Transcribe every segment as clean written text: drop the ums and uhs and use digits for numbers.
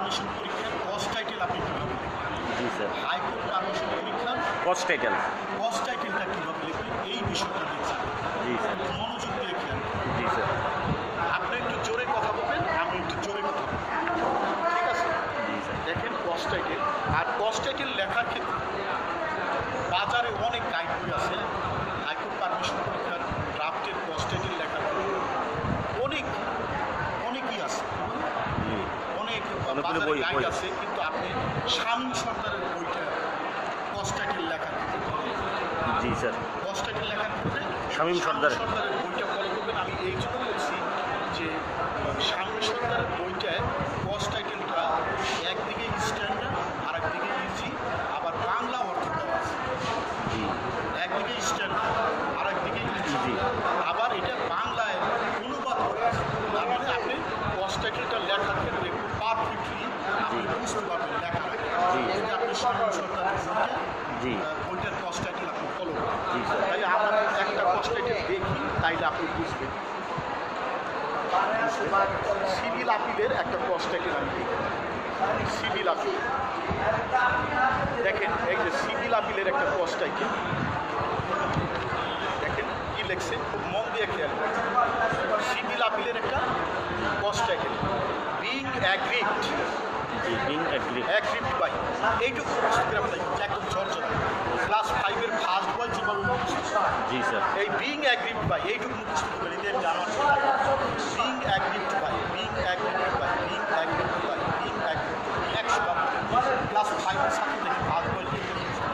Permission পরীক্ষার কস title আপনি কীভাবে লিখবেন? জি স্যার। হাইকোর্ট পারমিশন পরীক্ষার কস টাইটেল কীভাবে লিখবেন এই বিষয়টা দেখছি। জি স্যার। মনোযোগ দিয়ে খেয়াল। জি স্যার। আপনি একটু জোরে কথা বলবেন, আমি একটু জোরে কথা বলবেন, ঠিক আছে? জি স্যার। দেখেন কস টাইটেল আর কস টাইটেল লেখার ক্ষেত্রে বাজারে অনেক গাইড বই আছে। হাইকোর্ট পারমিশন পরীক্ষার ড্রাফটের কস টাইটেল লেখার ক্ষেত্রে অনেকই আছে, অনেক বাজারে গাইড আছে, কিন্তু আপনি শামীম সরকারের বইটা কস টাইটেল লেখার ক্ষেত্রে, জি স্যার, কস টাইটেল লেখার ক্ষেত্রে শামীম সরকারের বইটা ফলো করবেন। আমি এই জন্য বলছি যে শামীম সরকারের বইটায় কস টাইটেলটা একদিকে স্ট্যান্ডার্ড আর একদিকে ইজি, আবার বাংলা অর্থটাও আছে। একদিকে স্ট্যান্ডার্ড আর একদিকে ইজি, আবার এটা বাংলায় অনুবাদ করা আছে। তার মানে আপনি কস টাইটেলটা লেখার ক্ষেত্রে একটু পারফেক্টলি আপনি বুঝতে পারবেন লেখার আগে। যদি আপনি শামীম সরকারের বইটার কস টাইটেল আপনি ফলো করেন, তাহলে আমার একটা কস টাইটেল দেখি, তাইলে আপনি বুঝবেন। সিভিল আপিলের একটা কস টাইটেল আমি দেখি। সিভিল আপিল, দেখেন এই যে সিভিল আপিলের একটা কস টাইটেল, দেখেন কি লেখছে, খুব মন দিয়ে খেয়াল করেন। সিভিল আপিলের একটা cause title being aggrieved, aggrieved by, এইটুকু একদম ঝরঝরা ক্লাস 5-এর ফার্স্ট বয় যেভাবে মুখস্থ। জি স্যার। এই বিং অ্যাগ্রিড বাই এইটুকু মুখস্থ করে নিতে জানার being agreed by, being agreed by, being agreed by, being aggrieved 100 বার ক্লাস 5-এর ছাত্র থেকে ফার্স্ট বয়।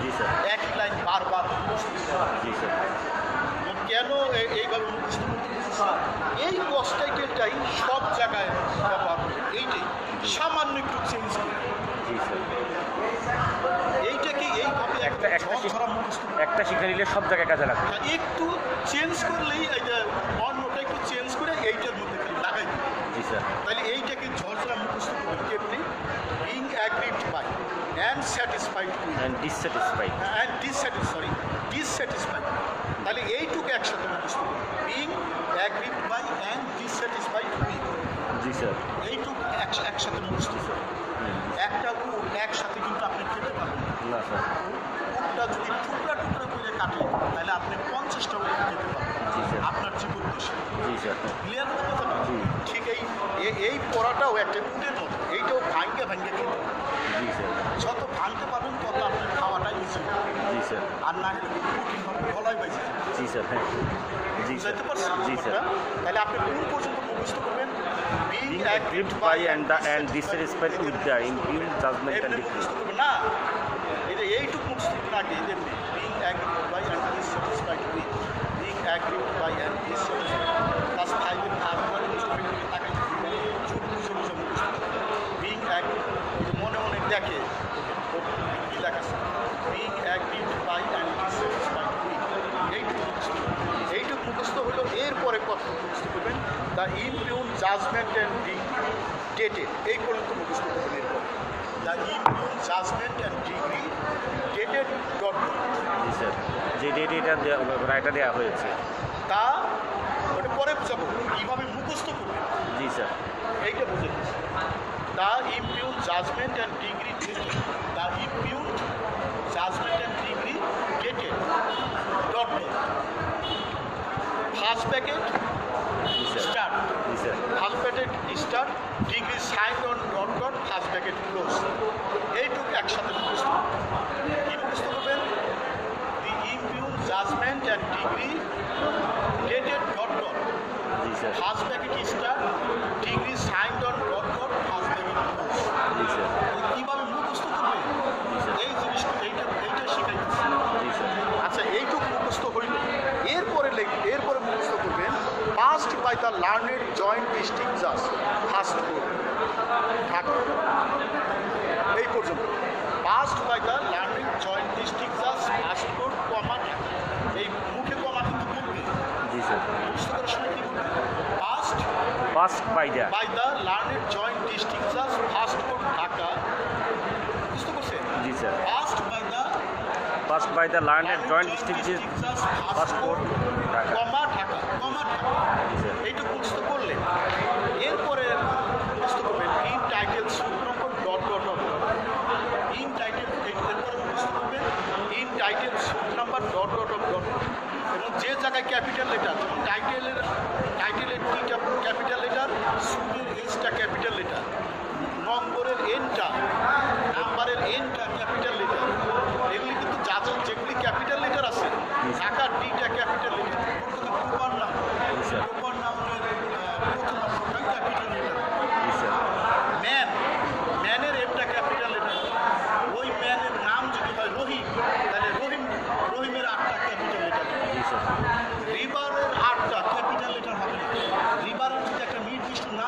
জি স্যার। একই লাইন বারবার মুখস্থ। জি স্যার। কেন এইভাবে মুখস্থ করতে? এই কস টাইটেলটাই সব জায়গায় ব্যবহার করে, এইটাই সামান্য একটু চেঞ্জ করে। জি স্যার। এইটাকে এইভাবে একটা শিক্ষা নিলে সব জায়গায় কাজে লাগবে। একটু চেঞ্জ করলেই এইটা অন্যটা একটু চেঞ্জ করে এইটার মধ্যে লাগাই দিই। জি স্যার। তাহলে এইটাকে ঝরঝরা মুখস্থ করবেন কেমনি? Being agreed by and satisfied dissatisfied, তাহলে এইটুকু একসাথে মুখস্থ করবেন। Being agreed by and dissatisfied with. জি স্যার। এইটুকু একসাথে মুখস্থ করবেন। একটা উট একসাথে কিন্তু আপনি খেতে পারবেন না স্যার। উটটা যদি টুকরা টুকরা করে কাটে, তাহলে আপনি 50টা উট খেতে পারবেন আপনার জীবন দোষে। জি স্যার। ক্লিয়ার হতে কথা না? ঠিক এই পড়াটাও একটা উটের মতো, এইটাও ভাঙ্গে খেতে হবে। জি স্যার। যত ভাঙতে পারবেন তত আপনার খাওয়াটাই ইজি। জি স্যার। আর না হলে কঠিনভাবে গলায় বেঁচে। জি স্যার। হ্যাঁ, বুঝতে পারছেন? জি স্যার। তাহলে আপনি কোন পর্যন্ত মুখস্থ করবেন? Being aggrieved by and dissatisfied with the impure judgment and decree. না, এইটুকু মুখস্থ করবেন আগে। Being aggrieved by and dissatisfied with, being aggrieved by and dissatisfied, class 5-এর ভাগবত তাকাই চোখ বুঝে মুখস্থ। Being aggrieved, মনে মনে দেখে কি লেখাছে। Being aggrieved by and dissatisfied with, এইটুকু মুখস্থ হলো। এরপরে কত মুখস্থ করবেন? The impugned judgment and decree dated, এই পর্যন্ত মুখস্থ করবেন। এরপর the impugned judgment and decree dated dot. জি স্যার। যে ডেটে রায়টা দেওয়া হয়েছে তা ওটা পরে বুঝাবো কীভাবে মুখস্থ করবেন। জি স্যার। এইটা বুঝে দিচ্ছি। The impugned judgment and decree dated, the impugned judgment and decree dated dot dot. First packet start, first packet start, decree sign on dot dot, first packet close. এইটুকু একসাথে মুখস্থ করবেন। কী মুখস্থ করবেন? The impugned judgment and decree dated dot dot, first packet start, decree sign on dot dot, first packet close. কীভাবে মুখস্থ করবেন এই জিনিসটা, এইটা শিখাইতেছি। আচ্ছা, এইটুকু মুখস্থ হইল। এরপরে মুখস্থ করবেন passed by the learned joint district জাজ ফার্স্ট কোর্ট ঢাকা। এই পর্যন্ত passed by the learned joint district জাজ ফার্স্ট কোর্ট কমা ঢাকা। এই মুখে কমা কিন্তু বলবে। জি স্যার। মুখস্থ করার সময় কী বলবে? Passed by the learned joint district জাজ ফার্স্ট কোর্ট ঢাকা। বুঝতে পারছেন? জি sir. Passed by the learned joint district passport comma Dhaka, comma Dhaka. এইটুকু মুখস্থ করলেন। এরপরে মুখস্থ করবেন ইন টাইটেল সুট নম্বর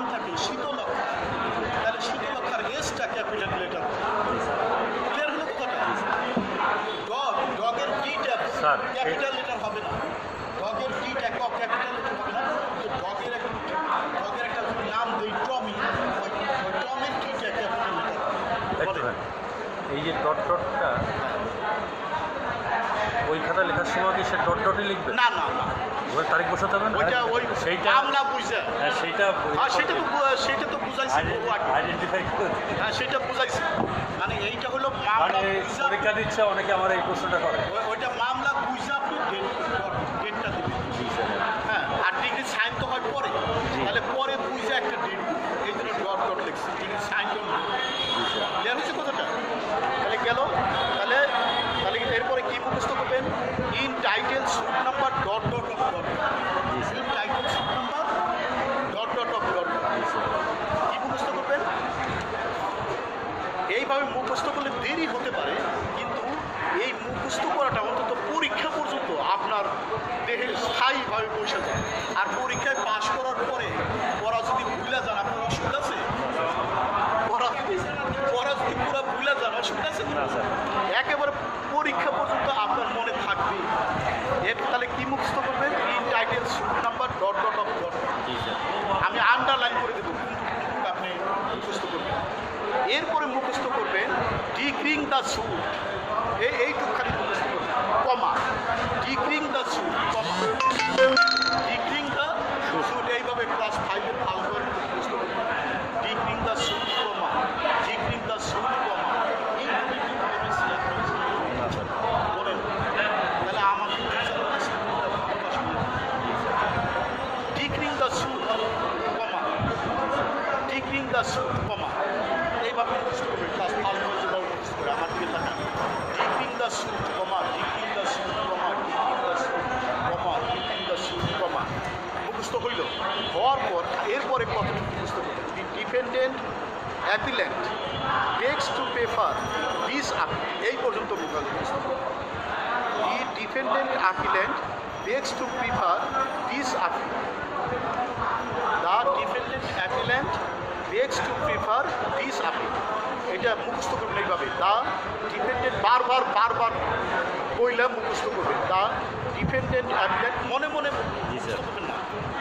নাম থাকে শীতলক্ষা, তাহলে শীতলক্ষার এসটা ক্যাপিটাল লেটার। ক্লিয়ার হলো কথাটা? ডগের ডিটা ক্যাপিটাল লেটার হবে না, ডগের ডিটা ক্যাপিটাল লেটার হবে না। ডগের একটা নাম দেই টমি, ওই টমের ডিটা ক্যাপিটাল লেটার। এই যে ডট ডটটা ওই খাতা লেখার সময় কি সে ডট ডটই লিখবে? না না না, ওই তারিখ বসাতে হবে না, ওইটা ওই সেইটা আমরা বুঝা। হ্যাঁ সেইটা সেটা তো বুঝাইছি, আইডেন্টিফাই করে। হ্যাঁ সেটা বুঝাইছি। মানে এইটা হলো মামলা মানে বুঝা, পরীক্ষা দিচ্ছে অনেকে আমার এই প্রশ্নটা করে। ওইটা মামলা বুঝা আপনি ডেটটা দেবেন। হ্যাঁ, আর ডিগ্রি সাইন তো হয় পরে, তাহলে পরে বুঝে একটা ডেট, এই জন্য ডট ডট লিখছি, ডিগ্রি সাইন তো। ক্লিয়ার হয়েছে কথাটা? তাহলে গেল। তাহলে তাহলে এরপরে কি মুখস্থ করবেন? In title suit number dot dot of dot, in title suit number dot dot of dot. কি মুখস্থ করবেন? এইভাবে মুখস্থ করলে দেরি হতে পারে, কিন্তু এই মুখস্থ করাটা অন্তত পরীক্ষা পর্যন্ত আপনার দেহে স্থায়ীভাবে বসে যায়। আর পরীক্ষায় পাশ করার পরে পড়া যদি ভুলে যান, আপনার অসুবিধা আছে? পড়া যদি পুরো ভুলে যান, অসুবিধা আছে? একেবারে পরীক্ষা পর্যন্ত আপনার মনে থাকবে। এর তাহলে কি মুখস্থ করবেন? In title suit number dot dot of dot. আমি আন্ডারলাইন করে দেবো, আপনি মুখস্থ করবেন। এরপরে মুখস্থ করবেন ডিগ্রিং দ্য স্যুট, এইটুকখানি মুখস্থ করবেন, comma decreeing the suit, comma decreeing the suit. এইভাবে ক্লাস 5-এ ভালো করে মুখস্থ করবেন। Decreeing the suit, comma decreeing the suit, comma. বলেন তাহলে আমাকে decreeing the suit, comma decreeing the suit, comma. এইভাবে মুখস্থ করবে। ক্লাস 5 যেভাবে মুখস্থ করে আমার দিকে থাকা। Decreeing the suit, comma decreeing the suit, comma decreeing the suit, comma decreeing the suit, comma. মুখস্থ হইল। হওয়ার পর এরপরে কতটুকু মুখস্থ করবেন? The defendant appellant begs to prefer this up, এই পর্যন্ত মুখস্থ করবেন। The defendant appellant begs to prefer this up, the defendant appellant begs to prefer this appeal. এটা মুখস্থ করবেন এইভাবে। দ্য ডিফেন্ডেন্ট বারবার বইলা মুখস্থ করবেন। দ্য ডিফেন্ডেন্ট অ্যাপিল্যান্ট মনে মনে মুখস্থ করবেন না,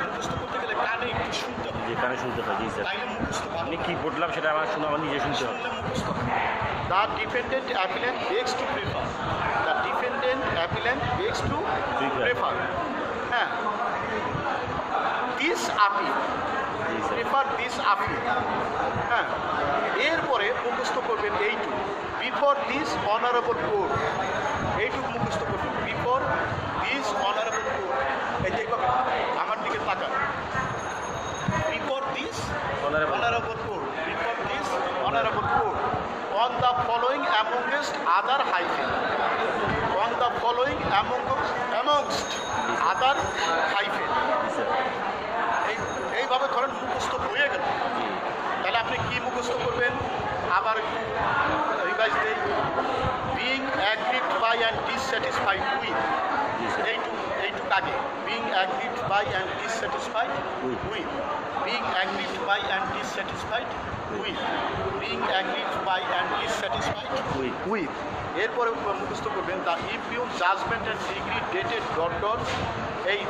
মুখস্থ করতে গেলে কানে একটু শুনতে হবে। যেখানে শুনতে হয়। জি স্যার, তাইলে মুখস্থ আপনি কি বললাম সেটা আমার শুনে আমার নিজে শুনতে হবে। মুখস্থ হবে। The defendant appellant begs to prefer, the defendant appellant begs to prefer, হ্যাঁ this appeal, prefer this appeal. হ্যাঁ, এরপরে মুখস্থ করবেন এইটুকু, বিফোর দিস অনারেবল কোর্ট। এইটুকু মুখস্থ করবেন, বিফোর দিস অনারেবল কোর্ট। এই যে আমার দিকে তাকান, before this honourable court, before this honourable court, on the following amongst other hyphen, on the following amongst other hyphen. এইভাবে ধরেন মুখস্থ হয়ে গেল। তাহলে আপনি কি মুখস্থ করবেন? আবার রিভাইজ দেই। Being aggrieved by and dissatisfied with, এইটুকু আগে। Being aggrieved by and dissatisfied with, being aggrieved by and dissatisfied with, being aggrieved by and dissatisfied with. এরপরে মুখস্থ করবেন the impugned judgement and decree dated dot dot. এই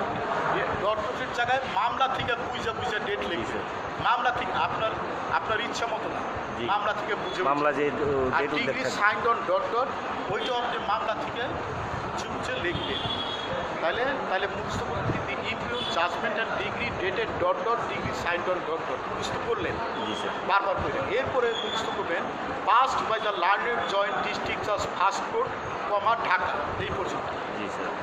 dot ডটের জায়গায় মামলা থেকে বুঝে ডেট লিখছে। মামলা থেকে আপনার ইচ্ছা মতো না, মামলা থেকে বুঝে মামলা যে decree signed on dot dot, ওইটাও আপনি মামলা থেকে বুঝে লিখবেন। তাহলে মুখস্থ করতে the impugned judgement and decree dated dot dot, decree signed on dot dot মুখস্থ করলেন, বারবার করলেন। এরপরে মুখস্থ করবেন passed by the learned joint district জাজ ফার্স্ট কোর্ট, কমা ঢাকা। এই পর্যন্ত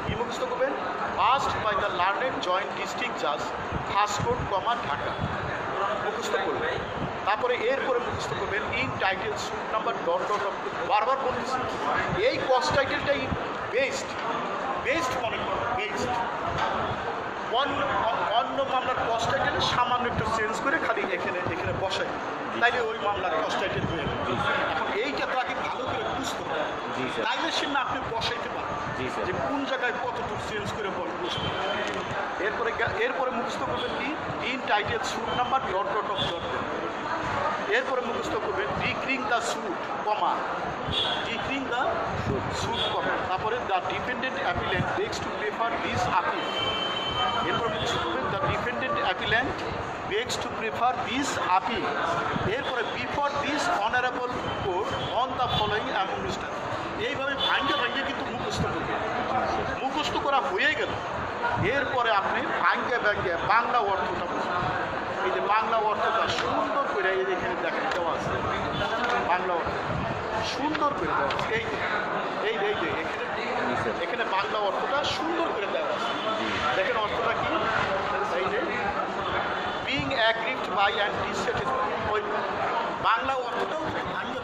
কি মুখস্থ করবেন? Passed by the learned joint district জাজ ফার্স্ট কোর্ট, কমা ঢাকা মুখস্থ করবেন। তারপরে এরপরে মুখস্থ করবেন in title suit number dot dot dot. বারবার বলতেছি, এই কস্ট টাইটেলটাই বেস্ট মনে করুন, বেস্ট। অন্য মামলার কস্ট টাইটেল সামান্য একটু চেঞ্জ করে খালি এখানে বসাই, তাইলে ওই মামলার কস্ট টাইটেল হয়ে গেল। এখন এইটা তাকে ভালো করে বুঝতে হবে, তাইলে সে না আপনি বসাইতে পারেন যে কোন জায়গায় কতটুকু চেঞ্জ করে বুঝতে হবে। এরপরে মুখস্থ করবেন কি in title suit number dot dot of dot. এরপরে মুখস্থ করবেন decreeing the suit comma, decreeing the suit comma, তারপরে the dependent appellant begs to prefer this appeal. এরপরে মুখস্থ করবেন the dependent appellant begs to prefer this appeal. এরপরে before this honourable court on the following administration. এইভাবে ভাঙ্গে কিন্তু মুখস্থ করবেন। মুখস্থ করা হয়ে গেল, এরপরে আপনি ভাঙ্গে বাংলা অর্থটা বুঝবেন। এই যে বাংলা অর্থটা সুন্দর করে এই এখানে দেখেন দেওয়া আছে, বাংলা অর্থ সুন্দর করে দেওয়া আছে। এই যে এখানে বাংলা অর্থটা সুন্দর করে দেওয়া আছে। দেখেন অর্থটা কি, এই যে being aggrieved by and dissatisfied. ওই বাংলা অর্থটাও ভাঙ্গে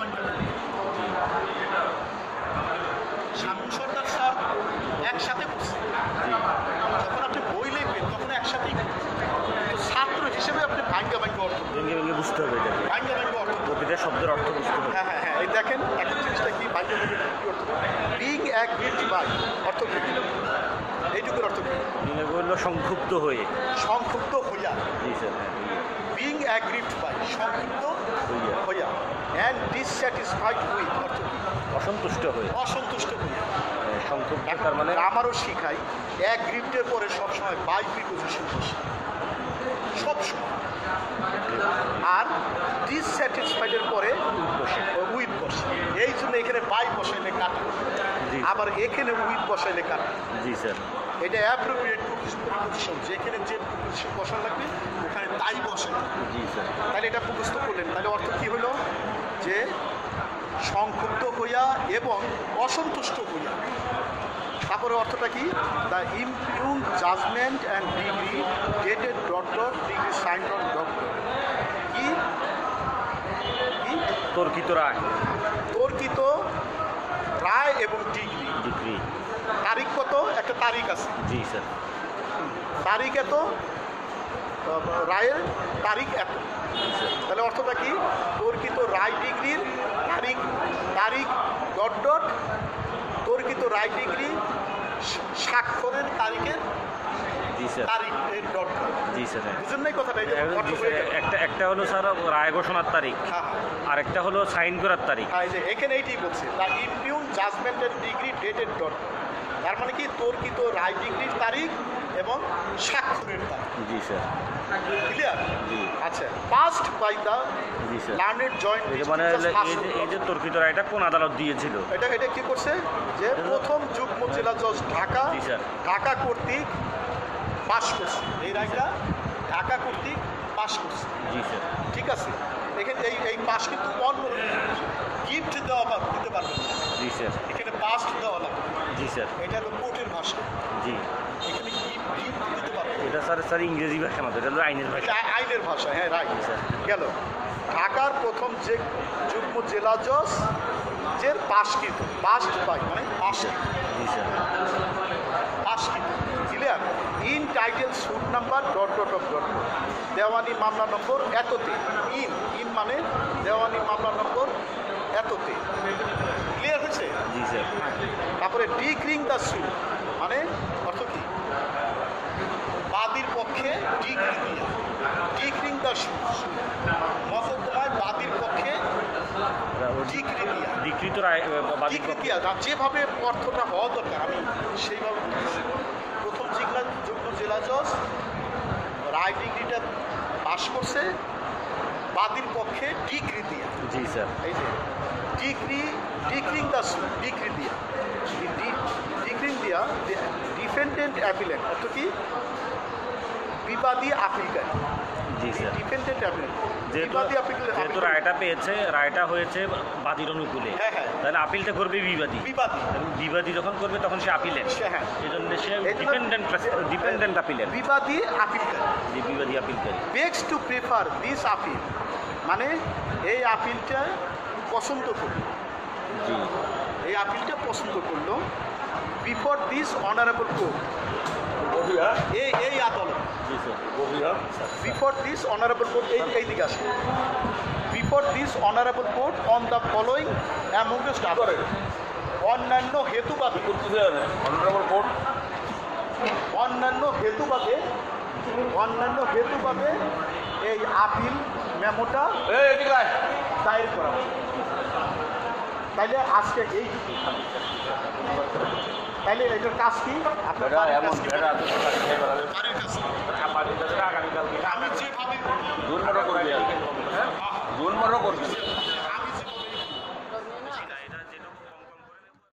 শামীম সরদার স্যার একসাথে করছে। যখন আপনি বই লিখবেন তখন একসাথেই তো ছাত্র হিসেবে আপনি ভাঙ্গে অর্থ বুঝতে হবে, ভাঙ্গে অর্থ প্রতিটা শব্দের অর্থ বুঝতে হবে। হ্যাঁ, এই দেখেন এখন জিনিসটা কি ভাঙ্গে কি অর্থ, বিং অ্যাগ্রিভড বাই অর্থ কি, এইটুকুর অর্থ কি বললো সংক্ষুব্ধ হয়ে, সংক্ষুব্ধ হইয়া। জি স্যার, বিং অ্যাগ্রিভড বাই সংক্ষুব্ধ হইয়া, অ্যান্ড ডিসস্যাটিসফাইড উইথ অর্থ কি অসন্তুষ্ট হয়ে, অসন্তুষ্ট হইয়া। সংক্ষুব্ধ তার মানে আমারও শিখাই অ্যাগ্রিভডের পরে সবসময় বাই প্রিপোজিশন বসে সবসময়, আর ডিসস্যাটিসফাইডের পরে উইথ বসে। এই জন্য এখানে বাই বসাইলে কাটা, আবার এখানে উইথ বসাইলে কাটা। জি স্যার, এটা অ্যাপ্রোপ্রিয়েট প্রিপোজিশন, যেখানে যে প্রিপোজিশন বসা লাগবে ওখানে তাই বসে। জি স্যার, তাহলে এটা মুখস্থ করলেন, তাহলে অর্থ কী হলো যে সংক্ষুব্ধ হইয়া এবং অসন্তুষ্ট হইয়া। তারপরে অর্থটা কি, the impugned judgment and decree dated dot dot decree sign on dot dot. কি তর্কিত রায়, তর্কিত রায় এবং ডিগ্রি, ডিগ্রি তারিখ কত, একটা তারিখ আছে। জি স্যার, তারিখ এত, রায়ের তারিখ এত। তাহলে অর্থটা কি, তর্কিত রায় ডিগ্রির তারিখ ডট ডট, তর্কিত রায় ডিগ্রি স্বাক্ষরের তারিখের জি স্যার, তারিখ ডট ডট। জি স্যার, বুঝলেন নাই কথাটা? একটা হলো স্যার রায় ঘোষণার তারিখ, আর একটা হলো সাইন করার তারিখ। এখানে এইটাই বলছে, দ্য ইমপিউন জাজমেন্টের ডিগ্রি ডেটেড ডট। তার মানে কি, তর্কিত রায় ডিগ্রির তারিখ এবং স্বাক্ষরের তারিখ। জি স্যার, ক্লিয়ার? জি। আচ্ছা, পাস্ট বাই দ্য জি স্যার, লার্নেড জয়েন্ট, মানে এই যে তর্কিত রায়টা কোন আদালত দিয়েছিল, এটা কি করছে যে প্রথম যুগ্ম জেলা জজ ঢাকা, জি স্যার, ঢাকা কর্তৃক পাশ করছে। এই রায়টা ঢাকা কর্তৃক পাশ করছে। জি স্যার, ঠিক আছে, এখানে এই পাশ কিন্তু অন্য গিফট দেওয়া দিতে পারবে না। জি স্যার, এখানে পাস্ট দেওয়া লাগবে। জি স্যার, এটা হলো কোর্টের ভাষা। জি, এখানে গিফট দিতে পারবে। এটা স্যার ইংরেজি ভাষা মতো, এটা হলো আইনের ভাষা। আইনের ভাষা, হ্যাঁ রাইট স্যার। গেল ঢাকার প্রথম যে যুগ্ম জেলা জজ যে পাশকৃত, পাস্ট বাই মানে পাশকৃত, জি স্যার, পাশকৃত। Clear? In title suit number dot dot of dot, দেওয়ানি মামলা নম্বর এততে। ইন মানে দেওয়ানি মামলা নম্বর এততে। ক্লিয়ার হয়েছে? জি স্যার। তারপরে ডিক্রিং দ্য স্যুট মানে অর্থ কি, বাদীর পক্ষে ডিগ্রি দিয়া, ডিক্রিং দ্য স্যুট মকদ্দমায় বাদীর পক্ষে ডিগ্রি দিয়া, ডিক্রিত রায়, ডিগ্রি দিয়া যেভাবে অর্থটা হওয়া দরকার আমি সেইভাবে বলতেছি। প্রথম যুগ্ম জেলা জজ রায় ডিগ্রিটা পাশ করছে বাদীর পক্ষে ডিগ্রি দিয়া। জি স্যার, এই যে ডিক্রিং দ্য স্যুট, ডিগ্রি দিয়া, ডিক্রিং দিয়া ডিফেন্ডেন্ট অ্যাপিলেন্ট অর্থ কি, বিবাদী আপিলকারী। জি স্যার, ডিফেন্ডেন্ট অ্যাপিলেন্ট, বিবাদী আপিলকারী। যেহেতু রায়টা পেয়েছে, রায়টা হয়েছে বাদীর অনুকূলে, হ্যাঁ হ্যাঁ, তাহলে আপিলটা করবে বিবাদী। বিবাদী যখন করবে তখন সে আপিলেন্ট, হ্যাঁ, এই জন্য সে ডিপেন্ডেন্ট আপিলেন্ট, বিবাদী আপিলকারী। যে বিবাদী আপিলকারী bags to prefer this appeal মানে এই আপিলটা পছন্দ করলো, জি, এই আপিলটা পছন্দ করলো বিফোর দিস অনারেবল কোর্ট, এই আদালত। জি sir, before this honourable court, এই দিকে আসে। Before this honourable court on the following amongst other, অন্যান্য হেতুবাদী। অনারেবল কোর্ট অন্যান্য হেতুবাদে এই আপিল মেমোটা দায়ের করা হবে। তাইলে আজকে এই তাইলে এটার কাজ কি আপনার বাড়ির কাজ কি? বাড়ির কাজ কি? আমি যেভাবে জুন 15 করবি